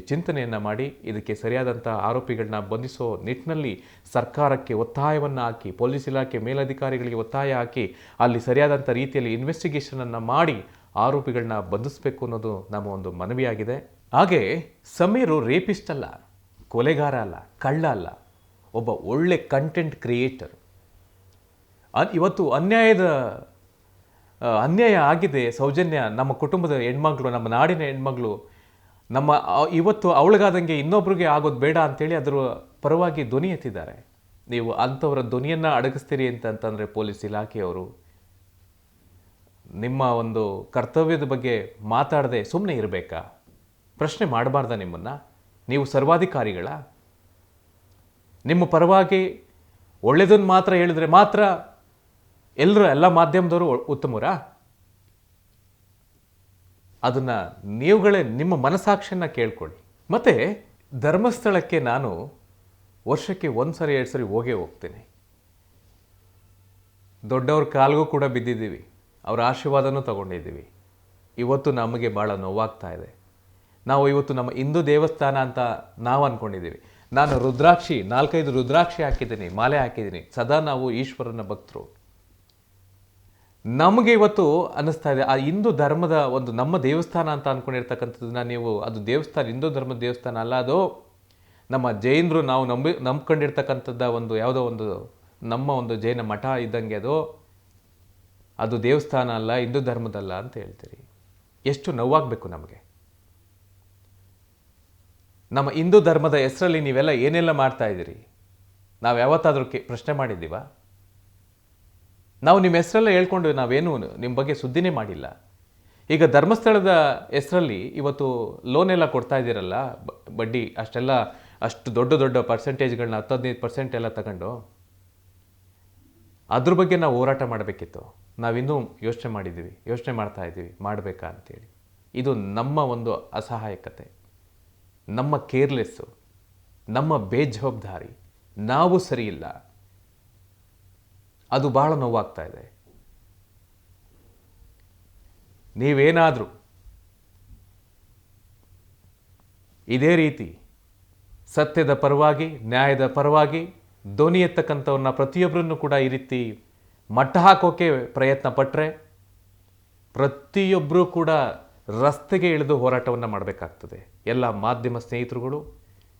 Speaker 1: ಚಿಂತನೆಯನ್ನು ಮಾಡಿ ಇದಕ್ಕೆ ಸರಿಯಾದಂಥ ಆರೋಪಿಗಳನ್ನ ಬಂಧಿಸೋ ನಿಟ್ಟಿನಲ್ಲಿ ಸರ್ಕಾರಕ್ಕೆ ಒತ್ತಾಯವನ್ನು ಹಾಕಿ, ಪೊಲೀಸ್ ಇಲಾಖೆ ಮೇಲಧಿಕಾರಿಗಳಿಗೆ ಒತ್ತಾಯ ಹಾಕಿ ಅಲ್ಲಿ ಸರಿಯಾದಂಥ ರೀತಿಯಲ್ಲಿ ಇನ್ವೆಸ್ಟಿಗೇಷನನ್ನು ಮಾಡಿ ಆರೋಪಿಗಳನ್ನ ಬಂಧಿಸಬೇಕು ಅನ್ನೋದು ನಮ್ಮ ಒಂದು ಮನವಿಯಾಗಿದೆ. ಹಾಗೆ ಸಮೀರು ರೇಪಿಸ್ಟ್ ಅಲ್ಲ, ಕೊಲೆಗಾರ ಅಲ್ಲ, ಕಳ್ಳ ಅಲ್ಲ, ಒಬ್ಬ ಒಳ್ಳೆ ಕಂಟೆಂಟ್ ಕ್ರಿಯೇಟರ್. ಇವತ್ತು ಅನ್ಯಾಯ ಆಗಿದೆ. ಸೌಜನ್ಯ ನಮ್ಮ ಕುಟುಂಬದ ಹೆಣ್ಮಗಳು, ನಮ್ಮ ನಾಡಿನ ಹೆಣ್ಮಗಳು, ಇವತ್ತು ಅವಳಿಗಾದಂಗೆ ಇನ್ನೊಬ್ರಿಗೆ ಆಗೋದು ಬೇಡ ಅಂತೇಳಿ ಅದರ ಪರವಾಗಿ ಧ್ವನಿ ಎತ್ತಿದ್ದಾರೆ. ನೀವು ಅಂಥವರ ಧ್ವನಿಯನ್ನು ಅಡಗಿಸ್ತೀರಿ ಅಂತಂದರೆ ಪೊಲೀಸ್ ಇಲಾಖೆಯವರು ನಿಮ್ಮ ಒಂದು ಕರ್ತವ್ಯದ ಬಗ್ಗೆ ಮಾತಾಡದೆ ಸುಮ್ಮನೆ ಇರಬೇಕಾ? ಪ್ರಶ್ನೆ ಮಾಡಬಾರ್ದ ನಿಮ್ಮನ್ನು? ನೀವು ಸರ್ವಾಧಿಕಾರಿಗಳ? ನಿಮ್ಮ ಪರವಾಗಿ ಒಳ್ಳೆಯದನ್ನು ಮಾತ್ರ ಹೇಳಿದ್ರೆ ಮಾತ್ರ ಎಲ್ಲ ಮಾಧ್ಯಮದವರು ಉತ್ತಮರಾ? ಅದನ್ನು ನೀವುಗಳೇ ನಿಮ್ಮ ಮನಸಾಕ್ಷಿಯನ್ನು ಕೇಳ್ಕೊಳ್ಳಿ. ಮತ್ತು ಧರ್ಮಸ್ಥಳಕ್ಕೆ ನಾನು ವರ್ಷಕ್ಕೆ 1 ಸರಿ 2 ಸರಿ ಹೋಗ್ತೇನೆ. ದೊಡ್ಡವ್ರ ಕಾಲ್ಗೂ ಕೂಡ ಬಿದ್ದಿದ್ದೀವಿ, ಅವರ ಆಶೀರ್ವಾದನೂ ತಗೊಂಡಿದ್ದೀವಿ. ಇವತ್ತು ನಮಗೆ ಭಾಳ ನೋವಾಗ್ತಾ ಇದೆ. ನಾವು ಇವತ್ತು ನಮ್ಮ ಹಿಂದೂ ದೇವಸ್ಥಾನ ಅಂತ ನಾವು ಅಂದ್ಕೊಂಡಿದ್ದೀವಿ. ನಾನು 4-5 ರುದ್ರಾಕ್ಷಿ ಹಾಕಿದ್ದೀನಿ, ಮಾಲೆ ಹಾಕಿದ್ದೀನಿ. ಸದಾ ನಾವು ಈಶ್ವರನ ಭಕ್ತರು. ನಮಗೆ ಇವತ್ತು ಅನ್ನಿಸ್ತಾ ಇದೆ, ಆ ಹಿಂದೂ ಧರ್ಮದ ಒಂದು ನಮ್ಮ ದೇವಸ್ಥಾನ ಅಂತ ಅಂದ್ಕೊಂಡಿರ್ತಕ್ಕಂಥದ್ದನ್ನ ನೀವು, ಅದು ದೇವಸ್ಥಾನ, ಹಿಂದೂ ಧರ್ಮದ ದೇವಸ್ಥಾನ ಅಲ್ಲ, ಅದು ನಮ್ಮ ಜೈನರು ನಾವು ನಂಬ್ಕೊಂಡಿರ್ತಕ್ಕಂಥದ್ದು ಒಂದು ಯಾವುದೋ ಒಂದು ನಮ್ಮ ಒಂದು ಜೈನ ಮಠ ಇದ್ದಂಗೆ, ಅದು ದೇವಸ್ಥಾನ ಅಲ್ಲ, ಹಿಂದೂ ಧರ್ಮದಲ್ಲ ಅಂತ ಹೇಳ್ತೀರಿ. ಎಷ್ಟು ನೋವಾಗಬೇಕು ನಮಗೆ. ನಮ್ಮ ಹಿಂದೂ ಧರ್ಮದ ಹೆಸರಲ್ಲಿ ನೀವೆಲ್ಲ ಏನೆಲ್ಲ ಮಾಡ್ತಾ ಇದ್ದೀರಿ? ನಾವು ಯಾವತ್ತಾದರೂ ಪ್ರಶ್ನೆ ಮಾಡಿದ್ದೀವ? ನಾವು ನಿಮ್ಮ ಹೆಸರೆಲ್ಲ ಹೇಳ್ಕೊಂಡು ನಾವೇನು ನಿಮ್ಮ ಬಗ್ಗೆ ಸುದ್ದಿನೇ ಮಾಡಿಲ್ಲ. ಈಗ ಧರ್ಮಸ್ಥಳದ ಹೆಸರಲ್ಲಿ ಇವತ್ತು ಲೋನ್ ಎಲ್ಲ ಕೊಡ್ತಾ ಇದ್ದೀರಲ್ಲ, ಬಡ್ಡಿ ಅಷ್ಟು ದೊಡ್ಡ ಪರ್ಸೆಂಟೇಜ್ಗಳನ್ನ 10-15% ಎಲ್ಲ ತಗೊಂಡು, ಅದ್ರ ಬಗ್ಗೆ ನಾವು ಹೋರಾಟ ಮಾಡಬೇಕಿತ್ತು. ನಾವಿನ್ನೂ ಯೋಚನೆ ಮಾಡ್ತಾ ಇದ್ದೀವಿ ಮಾಡಬೇಕಾ ಅಂತೇಳಿ. ಇದು ನಮ್ಮ ಒಂದು ಅಸಹಾಯಕತೆ, ನಮ್ಮ ಕೇರ್ಲೆಸ್ಸು, ನಮ್ಮ ಬೇಜವಾಬ್ದಾರಿ, ನಾವು ಸರಿಯಿಲ್ಲ. ಅದು ಭಾಳ ನೋವಾಗ್ತಾ ಇದೆ. ನೀವೇನಾದರೂ ಇದೇ ರೀತಿ ಸತ್ಯದ ಪರವಾಗಿ, ನ್ಯಾಯದ ಪರವಾಗಿ ಧ್ವನಿ ಎತ್ತಕ್ಕಂಥವ್ರನ್ನ ಪ್ರತಿಯೊಬ್ಬರನ್ನು ಕೂಡ ಈ ರೀತಿ ಮಟ್ಟ ಹಾಕೋಕೆ ಪ್ರಯತ್ನ ಪಟ್ಟರೆ ಪ್ರತಿಯೊಬ್ಬರೂ ಕೂಡ ರಸ್ತೆಗೆ ಇಳಿದು ಹೋರಾಟವನ್ನು ಮಾಡಬೇಕಾಗ್ತದೆ. ಎಲ್ಲ ಮಾಧ್ಯಮ ಸ್ನೇಹಿತರುಗಳು,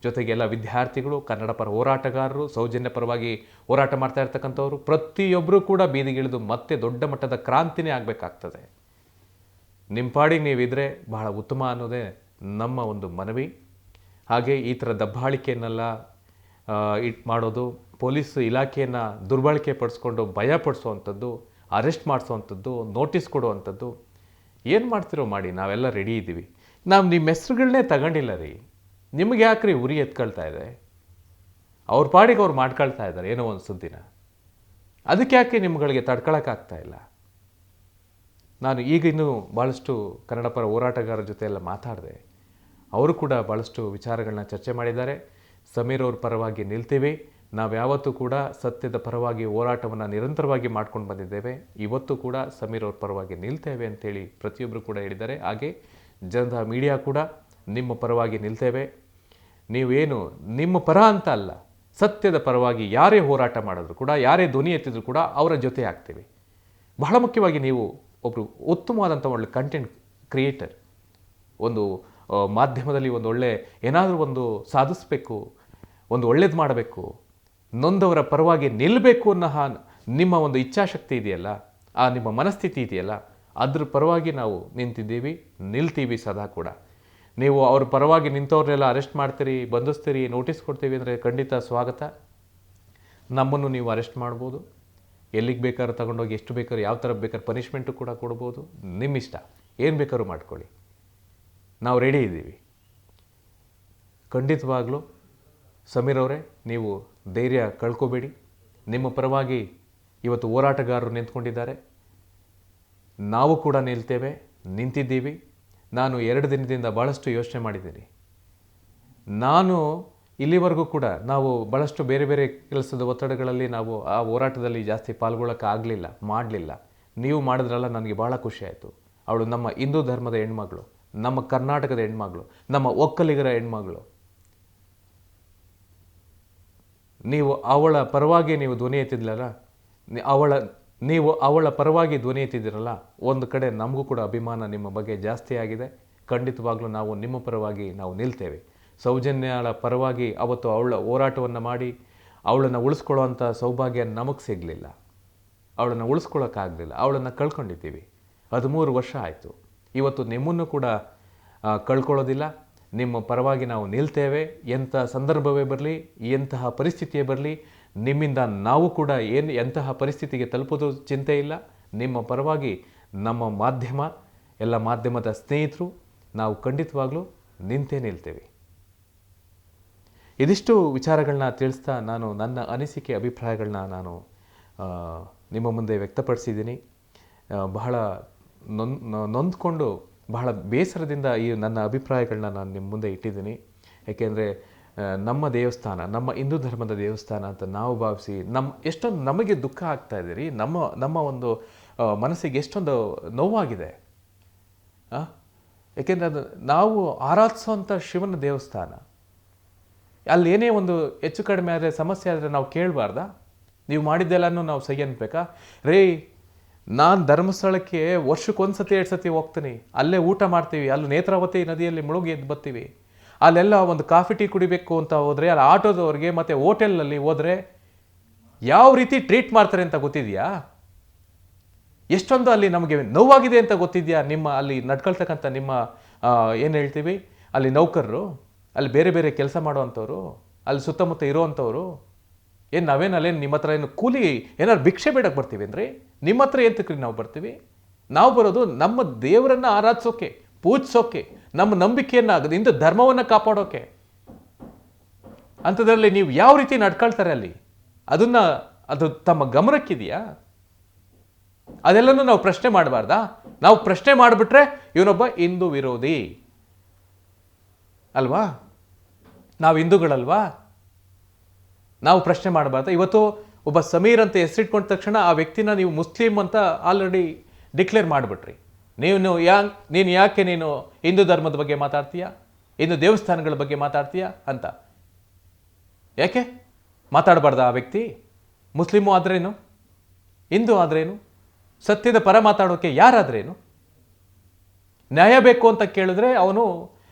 Speaker 1: ಜೊತೆಗೆ ಎಲ್ಲ ವಿದ್ಯಾರ್ಥಿಗಳು, ಕನ್ನಡ ಪರ ಹೋರಾಟಗಾರರು, ಸೌಜನ್ಯ ಪರವಾಗಿ ಹೋರಾಟ ಮಾಡ್ತಾ ಇರ್ತಕ್ಕಂಥವ್ರು, ಪ್ರತಿಯೊಬ್ಬರೂ ಕೂಡ ಬೀದಿಗಿಳಿದು ಮತ್ತೆ ದೊಡ್ಡ ಮಟ್ಟದ ಕ್ರಾಂತಿನೇ ಆಗಬೇಕಾಗ್ತದೆ. ನಿಮ್ಮ ಪಾಡಿಗೆ ನೀವಿದ್ರೆ ಬಹಳ ಉತ್ತಮ ಅನ್ನೋದೇ ನಮ್ಮ ಒಂದು ಮನವಿ. ಹಾಗೆ ಈ ಥರ ದಬ್ಬಾಳಿಕೆಯನ್ನೆಲ್ಲ ಮಾಡೋದು, ಪೊಲೀಸ್ ಇಲಾಖೆಯನ್ನು ದುರ್ಬಳಕೆ ಪಡಿಸ್ಕೊಂಡು ಭಯ ಪಡಿಸೋವಂಥದ್ದು, ಅರೆಸ್ಟ್ ಮಾಡಿಸೋವಂಥದ್ದು, ನೋಟಿಸ್ ಕೊಡುವಂಥದ್ದು, ಏನು ಮಾಡ್ತಿರೋ ಮಾಡಿ, ನಾವೆಲ್ಲ ರೆಡಿ ಇದ್ದೀವಿ. ನಾವು ನಿಮ್ಮ ಹೆಸ್ರುಗಳನ್ನೇ ತಗೊಂಡಿಲ್ಲ ರೀ. ನಿಮಗೆ ಯಾಕ್ರಿ ಉರಿ ಎತ್ಕೊಳ್ತಾ ಇದೆ? ಅವ್ರ ಪಾಡಿಗೆ ಅವ್ರು ಮಾಡ್ಕೊಳ್ತಾ ಇದ್ದಾರೆ ಏನೋ ಒಂದು ಸುದ್ದಿನ. ಅದಕ್ಕೆ ಯಾಕೆ ನಿಮ್ಗಳಿಗೆ ತಡ್ಕೊಳಕ್ಕಾಗ್ತಾ ಇಲ್ಲ? ನಾನು ಈಗ ಇನ್ನೂ ಭಾಳಷ್ಟು ಕನ್ನಡ ಪರ ಹೋರಾಟಗಾರರ ಜೊತೆ ಎಲ್ಲ ಮಾತಾಡಿದೆ. ಅವರು ಕೂಡ ಭಾಳಷ್ಟು ವಿಚಾರಗಳನ್ನ ಚರ್ಚೆ ಮಾಡಿದ್ದಾರೆ. ಸಮೀರ್ ಅವ್ರ ಪರವಾಗಿ ನಿಲ್ತೀವಿ. ನಾವು ಯಾವತ್ತೂ ಕೂಡ ಸತ್ಯದ ಪರವಾಗಿ ಹೋರಾಟವನ್ನು ನಿರಂತರವಾಗಿ ಮಾಡ್ಕೊಂಡು ಬಂದಿದ್ದೇವೆ. ಇವತ್ತು ಕೂಡ ಸಮೀರ್ ಅವ್ರ ಪರವಾಗಿ ನಿಲ್ತೇವೆ ಅಂತೇಳಿ ಪ್ರತಿಯೊಬ್ಬರು ಕೂಡ ಹೇಳಿದ್ದಾರೆ. ಹಾಗೆ ಜನತಾ ಮೀಡಿಯಾ ಕೂಡ ನಿಮ್ಮ ಪರವಾಗಿ ನಿಲ್ತೇವೆ. ನೀವೇನು ನಿಮ್ಮ ಪರ ಅಂತ ಅಲ್ಲ, ಸತ್ಯದ ಪರವಾಗಿ ಯಾರೇ ಹೋರಾಟ ಮಾಡಿದ್ರು ಕೂಡ, ಯಾರೇ ಧ್ವನಿ ಎತ್ತಿದ್ರು ಕೂಡ ಅವರ ಜೊತೆ ಆಗ್ತೀವಿ. ಬಹಳ ಮುಖ್ಯವಾಗಿ ನೀವು ಒಬ್ಬರು ಉತ್ತಮವಾದಂಥ ಒಳ್ಳೆ ಕಂಟೆಂಟ್ ಕ್ರಿಯೇಟರ್, ಒಂದು ಮಾಧ್ಯಮದಲ್ಲಿ ಒಂದು ಒಳ್ಳೆ ಏನಾದರೂ ಒಂದು ಸಾಧಿಸಬೇಕು, ಒಂದು ಒಳ್ಳೇದು ಮಾಡಬೇಕು, ನೊಂದವರ ಪರವಾಗಿ ನಿಲ್ಲಬೇಕು ಅನ್ನೋ ನಿಮ್ಮ ಒಂದು ಇಚ್ಛಾಶಕ್ತಿ ಇದೆಯಲ್ಲ, ಆ ನಿಮ್ಮ ಮನಸ್ಥಿತಿ ಇದೆಯಲ್ಲ, ಅದ್ರ ಪರವಾಗಿ ನಾವು ನಿಂತಿದ್ದೀವಿ, ನಿಲ್ತೀವಿ ಸದಾ ಕೂಡ. ನೀವು ಅವ್ರ ಪರವಾಗಿ ನಿಂತವ್ರನ್ನೆಲ್ಲ ಅರೆಸ್ಟ್ ಮಾಡ್ತೀರಿ, ಬಂಧಿಸ್ತೀರಿ, ನೋಟಿಸ್ ಕೊಡ್ತೀವಿ ಅಂದರೆ ಖಂಡಿತ ಸ್ವಾಗತ. ನಮ್ಮನ್ನು ನೀವು ಅರೆಸ್ಟ್ ಮಾಡ್ಬೋದು, ಎಲ್ಲಿಗೆ ಬೇಕಾದ್ರೂ ತಗೊಂಡೋಗಿ ಎಷ್ಟು ಬೇಕಾದ್ರೂ ಯಾವ ಥರ ಬೇಕಾದ್ರೂ ಪನಿಷ್ಮೆಂಟು ಕೂಡ ಕೊಡ್ಬೋದು. ನಿಮ್ಮ ಇಷ್ಟ, ಏನು ಬೇಕಾದ್ರೂ ಮಾಡ್ಕೊಳ್ಳಿ, ನಾವು ರೆಡಿ ಇದ್ದೀವಿ. ಖಂಡಿತವಾಗ್ಲೂ ಸಮೀರ್ ಅವರೇ, ನೀವು ಧೈರ್ಯ ಕಳ್ಕೊಬೇಡಿ. ನಿಮ್ಮ ಪರವಾಗಿ ಇವತ್ತು ಹೋರಾಟಗಾರರು ನಿಂತ್ಕೊಂಡಿದ್ದಾರೆ. ನಾವು ಕೂಡ ನಿಂತಿದ್ದೀವಿ. ನಾನು 2 ದಿನದಿಂದ ಭಾಳಷ್ಟು ಯೋಚನೆ ಮಾಡಿದ್ದೀನಿ. ನಾನು ಇಲ್ಲಿವರೆಗೂ ಕೂಡ ನಾವು ಭಾಳಷ್ಟು ಬೇರೆ ಬೇರೆ ಕೆಲಸದ ಒತ್ತಡಗಳಲ್ಲಿ ನಾವು ಆ ಹೋರಾಟದಲ್ಲಿ ಜಾಸ್ತಿ ಮಾಡಲಿಲ್ಲ. ನೀವು ಮಾಡಿದ್ರಲ್ಲ, ನನಗೆ ಭಾಳ ಖುಷಿ ಆಯಿತು. ಅವಳು ನಮ್ಮ ಹಿಂದೂ ಧರ್ಮದ ಹೆಣ್ಮಗಳು, ನಮ್ಮ ಕರ್ನಾಟಕದ ಹೆಣ್ಮಗಳು, ನಮ್ಮ ಒಕ್ಕಲಿಗರ ಹೆಣ್ಮಗಳು. ನೀವು ಅವಳ ಪರವಾಗಿ ಧ್ವನಿ ಎತ್ತಿದ್ರಲ್ಲ, ಅವಳ ಪರವಾಗಿ ಧ್ವನಿ ಎತ್ತಿದ್ದೀರಲ್ಲ, ಒಂದು ಕಡೆ ನಮಗೂ ಕೂಡ ಅಭಿಮಾನ ನಿಮ್ಮ ಬಗ್ಗೆ ಜಾಸ್ತಿ ಆಗಿದೆ. ಖಂಡಿತವಾಗ್ಲೂ ನಾವು ನಿಮ್ಮ ಪರವಾಗಿ ನಿಲ್ತೇವೆ. ಸೌಜನ್ಯಳ ಪರವಾಗಿ ಅವತ್ತು ಅವಳ ಹೋರಾಟವನ್ನು ಮಾಡಿ ಅವಳನ್ನು ಉಳಿಸ್ಕೊಳ್ಳೋವಂಥ ಸೌಭಾಗ್ಯ ನಮಗೆ ಸಿಗಲಿಲ್ಲ. ಅವಳನ್ನು ಉಳಿಸ್ಕೊಳ್ಳೋಕ್ಕಾಗಲಿಲ್ಲ. ಅವಳನ್ನು ಕಳ್ಕೊಂಡಿದ್ದೀವಿ. 13 ವರ್ಷ ಆಯಿತು. ಇವತ್ತು ನಿಮ್ಮನ್ನು ಕೂಡ ಕಳ್ಕೊಳ್ಳೋದಿಲ್ಲ. ನಿಮ್ಮ ಪರವಾಗಿ ನಾವು ನಿಲ್ತೇವೆ. ಎಂಥ ಸಂದರ್ಭವೇ ಬರಲಿ, ಎಂತಹ ಪರಿಸ್ಥಿತಿಯೇ ಬರಲಿ, ನಿಮ್ಮಿಂದ ನಾವು ಕೂಡ ಎಂತಹ ಪರಿಸ್ಥಿತಿಗೆ ತಲುಪೋದು ಚಿಂತೆ ಇಲ್ಲ. ನಿಮ್ಮ ಪರವಾಗಿ ನಮ್ಮ ಮಾಧ್ಯಮ, ಎಲ್ಲ ಮಾಧ್ಯಮದ ಸ್ನೇಹಿತರು, ನಾವು ಖಂಡಿತವಾಗ್ಲೂ ನಿಲ್ತೇವೆ. ಇದಿಷ್ಟು ವಿಚಾರಗಳನ್ನ ತಿಳಿಸ್ತಾ ನಾನು ನನ್ನ ಅನಿಸಿಕೆ, ಅಭಿಪ್ರಾಯಗಳನ್ನ ನಾನು ನಿಮ್ಮ ಮುಂದೆ ವ್ಯಕ್ತಪಡಿಸಿದ್ದೀನಿ. ಬಹಳ ನೊಂದ್ಕೊಂಡು, ಬಹಳ ಬೇಸರದಿಂದ ಈ ನನ್ನ ಅಭಿಪ್ರಾಯಗಳನ್ನ ನಾನು ನಿಮ್ಮ ಮುಂದೆ ಇಟ್ಟಿದ್ದೀನಿ. ಏಕೆಂದರೆ ನಮ್ಮ ದೇವಸ್ಥಾನ, ನಮ್ಮ ಹಿಂದೂ ಧರ್ಮದ ದೇವಸ್ಥಾನ ಅಂತ ನಾವು ಭಾವಿಸಿ ಎಷ್ಟೊಂದು ನಮಗೆ ದುಃಖ ಆಗ್ತಾ ಇದೆ. ನಮ್ಮ ಒಂದು ಮನಸ್ಸಿಗೆ ಎಷ್ಟೊಂದು ನೋವಾಗಿದೆ. ಏಕೆಂದರೆ ಅದು ನಾವು ಆರಾಧಿಸೋವಂಥ ಶಿವನ ದೇವಸ್ಥಾನ. ಅಲ್ಲಿ ಏನೇ ಒಂದು ಹೆಚ್ಚು ಕಡಿಮೆ ಆದರೆ, ಸಮಸ್ಯೆ ಆದರೆ ನಾವು ಕೇಳಬಾರ್ದಾ? ನೀವು ಮಾಡಿದ್ದೆಲ್ಲನೂ ನಾವು ಸಹಿ ಅನ್ಬೇಕಾ? ನಾನು ಧರ್ಮಸ್ಥಳಕ್ಕೆ ವರ್ಷಕ್ಕೆ 1 ಸತಿ 2 ಸತಿ ಹೋಗ್ತೀನಿ. ಅಲ್ಲೇ ಊಟ ಮಾಡ್ತೀವಿ. ಅಲ್ಲಿ ನೇತ್ರಾವತಿ ನದಿಯಲ್ಲಿ ಮುಳುಗಿ ಎದ್ದು ಬರ್ತೀವಿ. ಅಲ್ಲೆಲ್ಲ ಒಂದು ಕಾಫಿ ಟೀ ಕುಡಿಬೇಕು ಅಂತ ಹೋದರೆ, ಅಲ್ಲಿ ಆಟೋದವ್ರಿಗೆ ಮತ್ತು ಹೋಟೆಲ್ನಲ್ಲಿ ಹೋದರೆ ಯಾವ ರೀತಿ ಟ್ರೀಟ್ ಮಾಡ್ತಾರೆ ಅಂತ ಗೊತ್ತಿದೆಯಾ? ಎಷ್ಟೊಂದು ಅಲ್ಲಿ ನಮಗೆ ನೋವಾಗಿದೆ ಅಂತ ಗೊತ್ತಿದೆಯಾ? ಅಲ್ಲಿ ನಡ್ಕೊಳ್ತಕ್ಕಂಥ ಏನು ಹೇಳ್ತೀವಿ, ಅಲ್ಲಿ ನೌಕರರು, ಅಲ್ಲಿ ಬೇರೆ ಬೇರೆ ಕೆಲಸ ಮಾಡುವಂಥವ್ರು, ಅಲ್ಲಿ ಸುತ್ತಮುತ್ತ ಇರೋವಂಥವ್ರು, ನಾವೇನು ನಿಮ್ಮ ಹತ್ರ ಕೂಲಿ ಏನಾದ್ರು ಭಿಕ್ಷೆ ಬೇಡಕ್ಕೆ ಬರ್ತೀವಿ ಅಂದರೆ, ನಿಮ್ಮ ಹತ್ರ ಎಂತಕ್ರಿ ನಾವು ಬರ್ತೀವಿ? ನಾವು ಬರೋದು ನಮ್ಮ ದೇವರನ್ನು ಆರಾಧಿಸೋಕೆ, ಪೂಜಿಸೋಕೆ, ನಮ್ಮ ನಂಬಿಕೆಯನ್ನು, ಹಿಂದೂ ಧರ್ಮವನ್ನು ಕಾಪಾಡೋಕೆ. ಅಂಥದ್ರಲ್ಲಿ ನೀವು ಯಾವ ರೀತಿ ನಡ್ಕೊಳ್ತಾರೆ ಅಲ್ಲಿ, ಅದು ತಮ್ಮ ಗಮನಕ್ಕಿದೆಯಾ? ಅದೆಲ್ಲನೂ ನಾವು ಪ್ರಶ್ನೆ ಮಾಡಬಾರ್ದಾ? ನಾವು ಪ್ರಶ್ನೆ ಮಾಡಿಬಿಟ್ರೆ ಇವನೊಬ್ಬ ಹಿಂದೂ ವಿರೋಧಿ ಅಲ್ವಾ? ನಾವು ಹಿಂದೂಗಳಲ್ವಾ? ನಾವು ಪ್ರಶ್ನೆ ಮಾಡಬಾರ್ದು. ಇವತ್ತು ಒಬ್ಬ ಸಮೀರ್ ಅಂತ ಹೆಸರಿಟ್ಕೊಂಡ ತಕ್ಷಣ ಆ ವ್ಯಕ್ತಿನ ನೀವು ಮುಸ್ಲಿಂ ಅಂತ ಆಲ್ರೆಡಿ ಡಿಕ್ಲೇರ್ ಮಾಡಿಬಿಟ್ರಿ. ನೀನು ಯಾಕೆ ಹಿಂದೂ ಧರ್ಮದ ಬಗ್ಗೆ ಮಾತಾಡ್ತೀಯಾ, ಹಿಂದೂ ದೇವಸ್ಥಾನಗಳ ಬಗ್ಗೆ ಮಾತಾಡ್ತೀಯಾ ಅಂತ ಯಾಕೆ ಮಾತಾಡಬಾರ್ದ? ಆ ವ್ಯಕ್ತಿ ಮುಸ್ಲಿಮು ಆದ್ರೇನು, ಹಿಂದೂ ಆದ್ರೇನು, ಸತ್ಯದ ಪರ ಮಾತಾಡೋಕೆ ಯಾರಾದ್ರೇನು? ನ್ಯಾಯ ಬೇಕು ಅಂತ ಕೇಳಿದ್ರೆ ಅವನು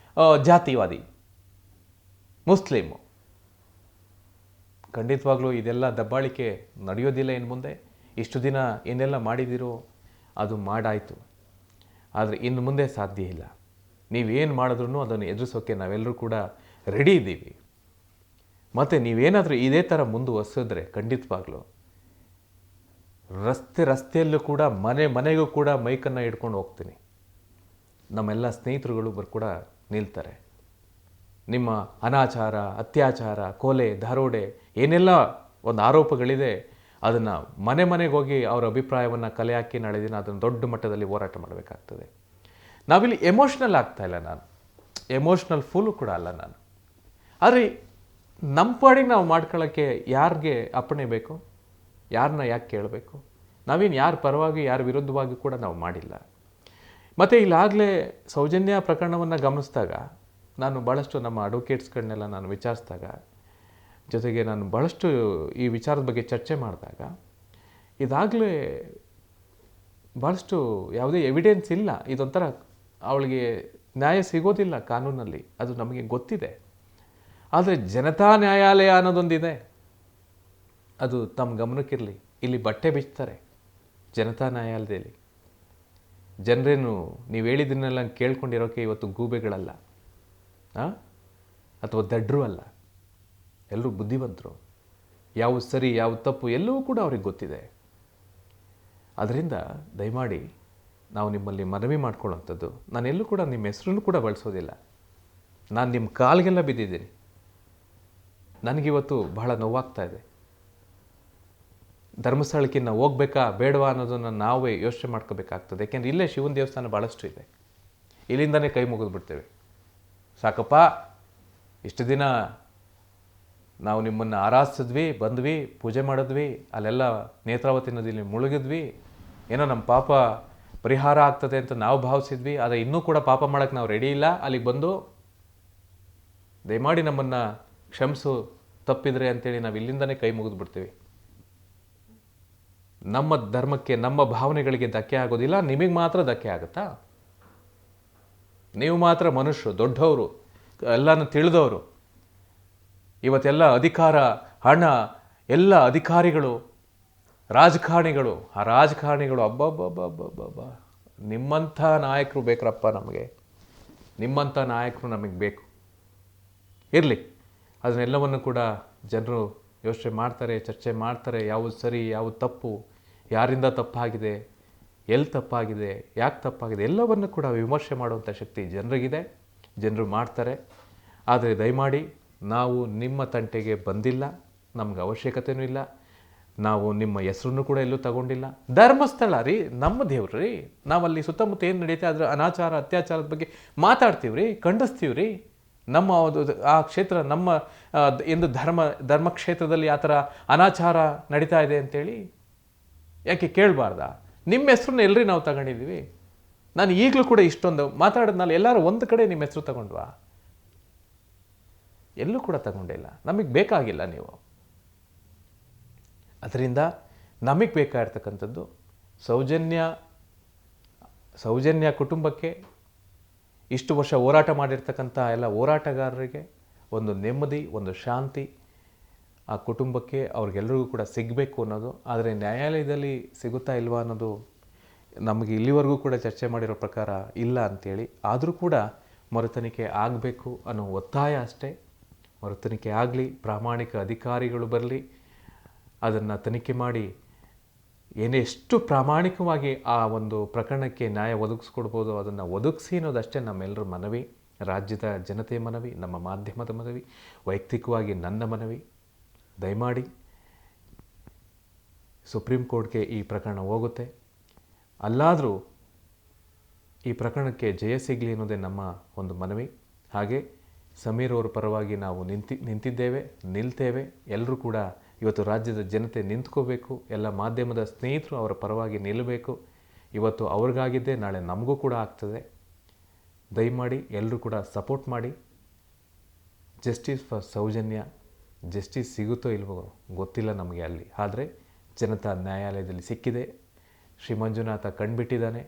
Speaker 1: ಜಾತಿವಾದಿ, ಮುಸ್ಲಿಮು. ಖಂಡಿತವಾಗ್ಲೂ ಇದೆಲ್ಲ ದಬ್ಬಾಳಿಕೆ ನಡೆಯೋದಿಲ್ಲ ಇನ್ನು ಮುಂದೆ. ಇಷ್ಟು ದಿನ ಏನೆಲ್ಲ ಮಾಡಿದಿರೋ ಅದು ಮಾಡಾಯಿತು. ಆದರೆ ಇನ್ನು ಮುಂದೆ ಸಾಧ್ಯ ಇಲ್ಲ. ನೀವೇನು ಮಾಡಿದ್ರೂ ಅದನ್ನು ಎದುರಿಸೋಕ್ಕೆ ನಾವೆಲ್ಲರೂ ಕೂಡ ರೆಡಿ ಇದ್ದೀವಿ. ಮತ್ತು ನೀವೇನಾದರೂ ಇದೇ ಥರ ಮುಂದುವರಿಸಿದ್ರೆ ಖಂಡಿತವಾಗ್ಲೂ ರಸ್ತೆಯಲ್ಲೂ ಕೂಡ, ಮನೆಗೂ ಕೂಡ ಮೈಕನ್ನು ಹಿಡ್ಕೊಂಡು ಹೋಗ್ತೀನಿ. ನಮ್ಮೆಲ್ಲ ಸ್ನೇಹಿತರುಗಳು ಕೂಡ ನಿಲ್ತಾರೆ. ನಿಮ್ಮ ಅನಾಚಾರ, ಅತ್ಯಾಚಾರ, ಕೊಲೆ, ದರೋಡೆ ಏನೆಲ್ಲ ಒಂದು ಆರೋಪಗಳಿದೆ, ಅದನ್ನು ಮನೆಗೆ ಹೋಗಿ ಅವರ ಅಭಿಪ್ರಾಯವನ್ನು ಕಲೆ ಹಾಕಿ ನಾಳೆ ದಿನ ಅದನ್ನು ದೊಡ್ಡ ಮಟ್ಟದಲ್ಲಿ ಹೋರಾಟ ಮಾಡಬೇಕಾಗ್ತದೆ. ನಾವಿಲ್ಲಿ ಎಮೋಷ್ನಲ್ ಆಗ್ತಾಯಿಲ್ಲ, ನಾನು ಎಮೋಷ್ನಲ್ ಫುಲ್ಲು ಕೂಡ ಅಲ್ಲ ನಾನು. ಆದರೆ ನಮ್ಮ ಪಾಡಿಗೆ ನಾವು ಮಾಡ್ಕೊಳ್ಳೋಕ್ಕೆ ಯಾರಿಗೆ ಅಪ್ಪಣೆ ಬೇಕು? ಯಾರನ್ನ ಯಾಕೆ ಕೇಳಬೇಕು? ನಾವೇನು ಯಾರ ಪರವಾಗಿ ಯಾರ ವಿರುದ್ಧವಾಗಿ ಕೂಡ ನಾವು ಮಾಡಿಲ್ಲ. ಮತ್ತು ಇಲ್ಲಾಗಲೇ ಸೌಜನ್ಯ ಪ್ರಕರಣವನ್ನು ಗಮನಿಸಿದಾಗ ನಾನು ಭಾಳಷ್ಟು ನಮ್ಮ ಅಡ್ವೊಕೇಟ್ಸ್ಗಳನ್ನೆಲ್ಲ ನಾನು ವಿಚಾರಿಸಿದಾಗ, ಜೊತೆಗೆ ನಾನು ಭಾಳಷ್ಟು ಈ ವಿಚಾರದ ಬಗ್ಗೆ ಚರ್ಚೆ ಮಾಡಿದಾಗ, ಇದಾಗಲೇ ಭಾಳಷ್ಟು ಯಾವುದೇ ಎವಿಡೆನ್ಸ್ ಇಲ್ಲ. ಇದೊಂಥರ ಅವಳಿಗೆ ನ್ಯಾಯ ಸಿಗೋದಿಲ್ಲ ಕಾನೂನಲ್ಲಿ, ಅದು ನಮಗೆ ಗೊತ್ತಿದೆ. ಆದರೆ ಜನತಾ ನ್ಯಾಯಾಲಯ ಅನ್ನೋದೊಂದಿದೆ, ಅದು ತಮ್ಮ ಗಮನಕ್ಕಿರಲಿ. ಇಲ್ಲಿ ಬಟ್ಟೆ ಬಿಚ್ತಾರೆ ಜನತಾ ನ್ಯಾಯಾಲಯದಲ್ಲಿ. ಜನರೇನು ನೀವು ಹೇಳಿದ್ದನ್ನೆಲ್ಲ ಕೇಳ್ಕೊಂಡಿರೋಕ್ಕೆ ಇವತ್ತು ಗೂಬೆಗಳಲ್ಲ, ಅಥವಾ ದಡ್ರು ಅಲ್ಲ. ಎಲ್ಲರೂ ಬುದ್ಧಿವಂತರು. ಯಾವುದು ಸರಿ ಯಾವುದು ತಪ್ಪು ಎಲ್ಲವೂ ಕೂಡ ಅವ್ರಿಗೆ ಗೊತ್ತಿದೆ. ಅದರಿಂದ ದಯಮಾಡಿ ನಾವು ನಿಮ್ಮಲ್ಲಿ ಮನವಿ ಮಾಡ್ಕೊಳ್ಳೋವಂಥದ್ದು, ನಾನೆಲ್ಲೂ ಕೂಡ ನಿಮ್ಮ ಹೆಸರನ್ನು ಕೂಡ ಬಳಸೋದಿಲ್ಲ. ನಾನು ನಿಮ್ಮ ಕಾಲಿಗೆಲ್ಲ ಬಿದ್ದಿದ್ದೀನಿ. ನನಗಿವತ್ತು ಬಹಳ ನೋವಾಗ್ತಾ ಇದೆ. ಧರ್ಮಸ್ಥಳಕ್ಕೆ ನಾವು ಹೋಗ್ಬೇಕಾ ಬೇಡವಾ ಅನ್ನೋದನ್ನು ನಾವೇ ಯೋಚನೆ ಮಾಡ್ಕೋಬೇಕಾಗ್ತದೆ. ಯಾಕೆಂದರೆ ಇಲ್ಲೇ ಶಿವನ ದೇವಸ್ಥಾನ ಭಾಳಷ್ಟು ಇದೆ. ಇಲ್ಲಿಂದನೇ ಕೈ ಮುಗಿದು ಬಿಡ್ತೇವೆ. ಸಾಕಪ್ಪ, ಇಷ್ಟು ದಿನ ನಾವು ನಿಮ್ಮನ್ನು ಆರಾಧಿಸಿದ್ವಿ, ಬಂದ್ವಿ, ಪೂಜೆ ಮಾಡಿದ್ವಿ, ಅಲ್ಲೆಲ್ಲ ನೇತ್ರಾವತಿ ನದಿಯಲ್ಲಿ ಮುಳುಗಿದ್ವಿ, ಏನೋ ನಮ್ಮ ಪಾಪ ಪರಿಹಾರ ಆಗ್ತದೆ ಅಂತ ನಾವು ಭಾವಿಸಿದ್ವಿ. ಆದರೆ ಇನ್ನೂ ಕೂಡ ಪಾಪ ಮಾಡೋಕ್ಕೆ ನಾವು ರೆಡಿ ಇಲ್ಲ. ಅಲ್ಲಿಗೆ ಬಂದು ದಯಮಾಡಿ ನಮ್ಮನ್ನು ಕ್ಷಮಿಸು, ತಪ್ಪಿದ್ರೆ ಅಂತೇಳಿ ನಾವು ಇಲ್ಲಿಂದನೇ ಕೈ ಮುಗಿದು ಬಿಡ್ತೀವಿ. ನಮ್ಮ ಧರ್ಮಕ್ಕೆ, ನಮ್ಮ ಭಾವನೆಗಳಿಗೆ ಧಕ್ಕೆ ಆಗೋದಿಲ್ಲ. ನಿಮಗೆ ಮಾತ್ರ ಧಕ್ಕೆ ಆಗುತ್ತಾ? ನೀವು ಮಾತ್ರ ಮನುಷ್ಯರು, ದೊಡ್ಡವರು, ಎಲ್ಲನೂ ತಿಳಿದವರು. ಇವತ್ತೆಲ್ಲ ಅಧಿಕಾರ, ಹಣ, ಎಲ್ಲ ಅಧಿಕಾರಿಗಳು, ರಾಜಕಾರಣಿಗಳು, ಆ ರಾಜಕಾರಣಿಗಳು ಅಬ್ಬಬ್ಬಬ್ಬಬ್ಬಬ್ಬ, ನಿಮ್ಮಂಥ ನಾಯಕರು ಬೇಕ್ರಪ್ಪ ನಮಗೆ. ನಿಮ್ಮಂಥ ನಾಯಕರು ನಮಗೆ ಬೇಕು. ಇರಲಿ, ಅದನ್ನೆಲ್ಲವನ್ನು ಕೂಡ ಜನರು ಯೋಚನೆ ಮಾಡ್ತಾರೆ, ಚರ್ಚೆ ಮಾಡ್ತಾರೆ. ಯಾವುದು ಸರಿ, ಯಾವುದು ತಪ್ಪು, ಯಾರಿಂದ ತಪ್ಪಾಗಿದೆ, ಎಲ್ಲಿ ತಪ್ಪಾಗಿದೆ, ಯಾಕೆ ತಪ್ಪಾಗಿದೆ, ಎಲ್ಲವನ್ನು ಕೂಡ ವಿಮರ್ಶೆ ಮಾಡುವಂಥ ಶಕ್ತಿ ಜನರಿಗಿದೆ. ಜನರು ಮಾಡ್ತಾರೆ. ಆದರೆ ದಯಮಾಡಿ ನಾವು ನಿಮ್ಮ ತಂಟೆಗೆ ಬಂದಿಲ್ಲ, ನಮ್ಗೆ ಅವಶ್ಯಕತೆಯೂ ಇಲ್ಲ. ನಾವು ನಿಮ್ಮ ಹೆಸರನ್ನು ಕೂಡ ಎಲ್ಲೂ ತಗೊಂಡಿಲ್ಲ. ಧರ್ಮಸ್ಥಳ ರೀ, ನಮ್ಮ ದೇವ್ರು ರೀ. ನಾವಲ್ಲಿ ಸುತ್ತಮುತ್ತ ಏನು ನಡೀತೆ ಅದರ ಅನಾಚಾರ, ಅತ್ಯಾಚಾರದ ಬಗ್ಗೆ ಮಾತಾಡ್ತೀವಿ ರೀ, ಖಂಡಿಸ್ತೀವಿ ರೀ. ನಮ್ಮ ಆ ಕ್ಷೇತ್ರ ನಮ್ಮ ಎಂದು ಧರ್ಮಕ್ಷೇತ್ರದಲ್ಲಿ ಆ ಥರ ಅನಾಚಾರ ನಡೀತಾ ಇದೆ ಅಂತೇಳಿ ಯಾಕೆ ಕೇಳಬಾರ್ದಾ? ನಿಮ್ಮ ಹೆಸರನ್ನ ಎಲ್ಲರೂ ನಾವು ತಗೊಂಡಿದ್ದೀವಿ. ನಾನು ಈಗಲೂ ಕೂಡ ಇಷ್ಟೊಂದು ಮಾತಾಡಿದ್ನಲ್ಲ, ಎಲ್ಲರೂ ಒಂದು ಕಡೆ ನಿಮ್ಮ ಹೆಸರು ತಗೊಂಡ್ವಾ? ಎಲ್ಲೂ ಕೂಡ ತಗೊಂಡಿಲ್ಲ. ನಮಗೆ ಬೇಕಾಗಿಲ್ಲ ನೀವು. ಅದರಿಂದ ನಮಗೆ ಬೇಕಾಗಿರ್ತಕ್ಕಂಥದ್ದು ಸೌಜನ್ಯ ಕುಟುಂಬಕ್ಕೆ, ಇಷ್ಟು ವರ್ಷ ಹೋರಾಟ ಮಾಡಿರ್ತಕ್ಕಂಥ ಎಲ್ಲ ಹೋರಾಟಗಾರರಿಗೆ ಒಂದು ನೆಮ್ಮದಿ, ಒಂದು ಶಾಂತಿ ಆ ಕುಟುಂಬಕ್ಕೆ, ಅವ್ರಿಗೆಲ್ಲರಿಗೂ ಕೂಡ ಸಿಗಬೇಕು ಅನ್ನೋದು. ಆದರೆ ನ್ಯಾಯಾಲಯದಲ್ಲಿ ಸಿಗುತ್ತಾ ಇಲ್ವಾ ಅನ್ನೋದು ನಮಗೆ ಇಲ್ಲಿವರೆಗೂ ಕೂಡ ಚರ್ಚೆ ಮಾಡಿರೋ ಪ್ರಕಾರ ಇಲ್ಲ ಅಂಥೇಳಿ. ಆದರೂ ಕೂಡ ಮರುತನಿಖೆ ಆಗಬೇಕು ಅನ್ನೋ ಒತ್ತಾಯ ಅಷ್ಟೇ. ಮರುತನಿಖೆ ಆಗಲಿ, ಪ್ರಾಮಾಣಿಕ ಅಧಿಕಾರಿಗಳು ಬರಲಿ, ಅದನ್ನು ತನಿಖೆ ಮಾಡಿ ಎಷ್ಟು ಪ್ರಾಮಾಣಿಕವಾಗಿ ಆ ಒಂದು ಪ್ರಕರಣಕ್ಕೆ ನ್ಯಾಯ ಒದಗಿಸ್ಕೊಡ್ಬೋದು ಅದನ್ನು ಒದಗಿಸಿ ಅನ್ನೋದಷ್ಟೇ ನಮ್ಮೆಲ್ಲರ ಮನವಿ, ರಾಜ್ಯದ ಜನತೆಯ ಮನವಿ, ನಮ್ಮ ಮಾಧ್ಯಮದ ಮನವಿ, ವೈಯಕ್ತಿಕವಾಗಿ ನನ್ನ ಮನವಿ. ದಯಮಾಡಿ ಸುಪ್ರೀಂ ಕೋರ್ಟ್ಗೆ ಈ ಪ್ರಕರಣ ಹೋಗುತ್ತೆ. ಅಲ್ಲಾದರೂ ಈ ಪ್ರಕರಣಕ್ಕೆ ಜಯ ಸಿಗಲಿ ಅನ್ನೋದೇ ನಮ್ಮ ಒಂದು ಮನವಿ. ಹಾಗೆ ಸಮೀರ್ ಅವರ ಪರವಾಗಿ ನಾವು ನಿಂತಿದ್ದೇವೆ, ನಿಲ್ತೇವೆ. ಎಲ್ಲರೂ ಕೂಡ ಇವತ್ತು ರಾಜ್ಯದ ಜನತೆ ನಿಂತ್ಕೋಬೇಕು. ಎಲ್ಲ ಮಾಧ್ಯಮದ ಸ್ನೇಹಿತರು ಅವರ ಪರವಾಗಿ ನಿಲ್ಲಬೇಕು. ಇವತ್ತು ಅವ್ರಿಗಾಗಿದ್ದೇ ನಾಳೆ ನಮಗೂ ಕೂಡ ಆಗ್ತದೆ. ದಯಮಾಡಿ ಎಲ್ಲರೂ ಕೂಡ ಸಪೋರ್ಟ್ ಮಾಡಿ. ಜಸ್ಟಿಸ್ ಫಾರ್ ಸೌಜನ್ಯ, ಜಸ್ಟಿಸ್ ಸಿಗುತ್ತೋ ಇಲ್ವೋ ಗೊತ್ತಿಲ್ಲ ನಮಗೆ ಅಲ್ಲಿ. ಆದರೆ ಜನತಾ ನ್ಯಾಯಾಲಯದಲ್ಲಿ ಸಿಕ್ಕಿದೆ. ಶ್ರೀ ಮಂಜುನಾಥ ಕಂಡುಬಿಟ್ಟಿದ್ದಾನೆ.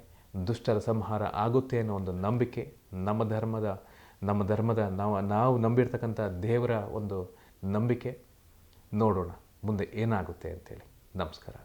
Speaker 1: ದುಷ್ಟರ ಸಂಹಾರ ಆಗುತ್ತೆ ಅನ್ನೋ ಒಂದು ನಂಬಿಕೆ ನಮ್ಮ ಧರ್ಮದ ನಾವು ನಂಬಿರ್ತಕ್ಕಂಥ ದೇವರ ಒಂದು ನಂಬಿಕೆ. ನೋಡೋಣ ಮುಂದೆ ಏನಾಗುತ್ತೆ ಅಂತೇಳಿ. ನಮಸ್ಕಾರ.